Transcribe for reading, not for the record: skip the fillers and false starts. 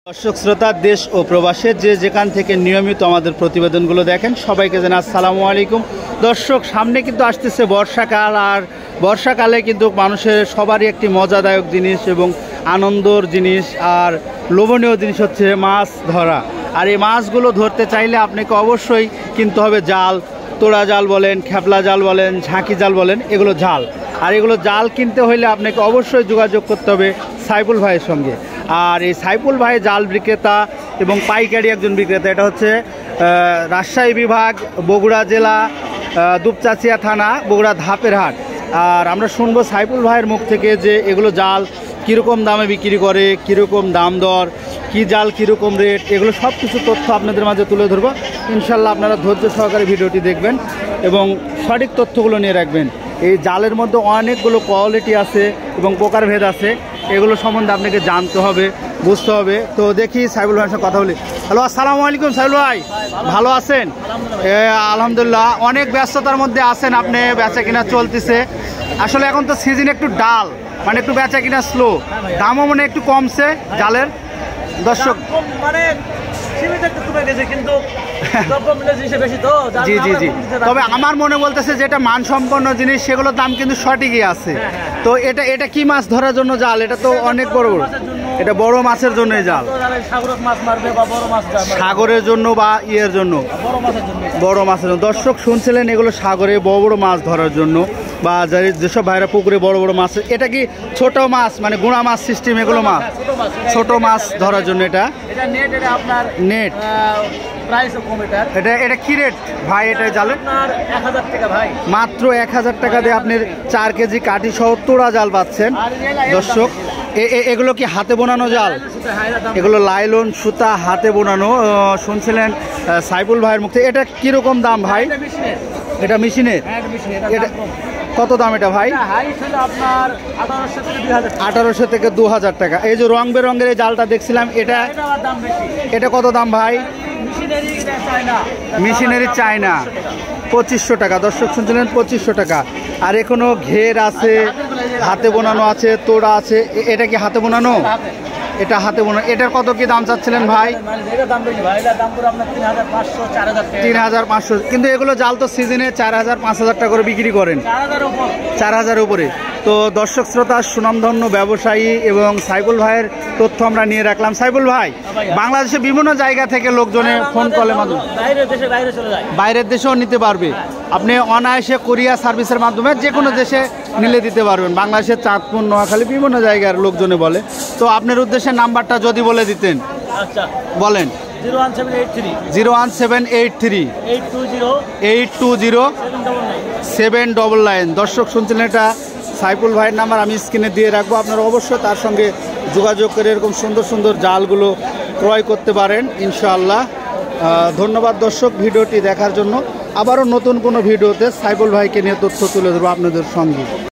দর্শক শ্রোতা দেশ ও প্রবাসে যে যেখান থেকে নিয়মিত আমাদের প্রতিবেদনগুলো দেখেন সবাইকে জানাই আসসালামু আলাইকুম। দর্শক সামনে কিন্তু আসতেছে বর্ষাকাল, আর বর্ষাকালে কিন্তু মানুষের সবারই একটি মজাদায়ক জিনিস এবং আনন্দর জিনিস আর লোভনীয় জিনিস হচ্ছে মাছ ধরা। আর এই মাছগুলো ধরতে চাইলে আপনাকে অবশ্যই কিনতে হবে জাল, তোড়া জাল বলেন, খেপলা জাল বলেন, ঝাঁকি জাল বলেন, এগুলো জাল। আর এগুলো জাল কিনতে হলে আপনাকে অবশ্যই যোগাযোগ করতে হবে সাইফুল ভাইয়ের সঙ্গে। আর এই সাইফুল ভাই জাল বিক্রেতা এবং পাইকারি একজন বিক্রেতা। এটা হচ্ছে রাজশাহী বিভাগ, বগুড়া জেলা, দুপচাচিয়া থানা, বগুড়া ধাপের হাট। আর আমরা শুনবো সাইফুল ভাইয়ের মুখ থেকে যে এগুলো জাল কীরকম দামে বিক্রি করে, কীরকম দাম দর, কী জাল কীরকম রেট, এগুলো সব কিছু তথ্য আপনাদের মাঝে তুলে ধরবো। ইনশাল্লাহ আপনারা ধৈর্য সহকারে ভিডিওটি দেখবেন এবং সঠিক তথ্যগুলো নিয়ে রাখবেন। এই জালের মধ্যে অনেকগুলো কোয়ালিটি আছে এবং প্রকারভেদ আছে, এগুলো সম্বন্ধে আপনাকে জানতে হবে, বুঝতে হবে। তো দেখি সাইফুল ভাইয়ের সাথে কথা বলি। হ্যালো, আসসালামু আলাইকুম সাইফুল ভাই, ভালো আছেন? আলহামদুলিল্লাহ। অনেক ব্যস্ততার মধ্যে আছেন আপনি, বেচা কিনা চলতেছে। আসলে এখন তো সিজন একটু ডাল, মানে একটু বেচা কিনা স্লো, দামও মানে একটু কমছে জালের। দর্শক মানে জি জি জি, তবে আমার মনে বলতেছে যে এটা মানসম্পন্ন জিনিস, সেগুলোর দাম কিন্তু সঠিকই আছে। তো এটা এটা কি মাছ ধরার জন্য জাল? এটা তো অনেক বড় বড়, এটা বড় মাছের জন্য জাল, সাগরের জন্য বা ইয়ের জন্য, বড় মাছের জন্য। দর্শক শুনছিলেন, এগুলো সাগরে বড় বড় মাছ ধরার জন্য বা যেসব ভাইরা পুকুরে বড় বড় মাছ। এটা কি ছোট মাছ, মানে গুঁড়া মাছ সিস্টেম এগুলো মাছ, ছোট মাছ ধরার জন্য এটা নেট। এটা কি রেট ভাই? এটা জালে মাত্র 1000 টাকা দিয়ে আপনি 4 কেজি কাঠি সহ তোড়া জাল পাচ্ছেন। দর্শক এগুলো কি হাতে বোনানো জাল? এগুলো লাইলন সুতা হাতে বোনানো। শুনছিলেন সাইফুল ভাইয়ের মুখে। এটা কিরকম দাম ভাই? এটা মেশিনের। এটা কত দাম এটা ভাই? 1800 থেকে 2000 টাকা। এই যে রং বেরঙের এই জালটা দেখছিলাম, এটা কত দাম ভাই? মেশিনারি চায়না 2500 টাকা। দর্শক শুনছিলেন 2500 টাকা। আর এখনো ঘের আছে, হাতে বোনানো আছে, তোড়া আছে। এটা কি হাতে বোনানো? এটা হাতে বোনানো। এটার কত কি দাম চাচ্ছিলেন ভাই? 3500। কিন্তু এগুলো জাল তো সিজনে 4000-5000 টাকা করে বিক্রি করেন, 4000 উপরে। তো দর্শক শ্রোতা, সুনামধন্য ব্যবসায়ী এবং সাইফুল ভাইয়ের তথ্য আমরা নিয়ে রাখলাম। সাইফুল ভাই, বাংলাদেশে বিভিন্ন জায়গা থেকে লোকজনে ফোন কলের মাধ্যমে বাইরের দেশেও নিতে পারবে। আপনি অনায়াসে কোরিয়ার সার্ভিসের মাধ্যমে যে কোনো দেশে নিলে দিতে পারবেন। বাংলাদেশের চাঁদপুর, নোয়াখালী, বিভিন্ন জায়গার লোকজনে বলে। তো আপনার উদ্দেশ্যে নাম্বারটা যদি বলে দিতেন। আচ্ছা বলেন। 01783 820 799। দর্শক শুনছিলেন, এটা সাইফুল ভাইয়ের নাম্বার আমি স্ক্রিনে দিয়ে রাখবো। আপনারা অবশ্যই তার সঙ্গে যোগাযোগ করে এরকম সুন্দর সুন্দর জালগুলো ক্রয় করতে পারেন ইনশাআল্লাহ। ধন্যবাদ দর্শক ভিডিওটি দেখার জন্য। আবারও নতুন কোনো ভিডিওতে সাইফুল ভাইকে নিয়ে তথ্য তুলে ধরবো আপনাদের সঙ্গে।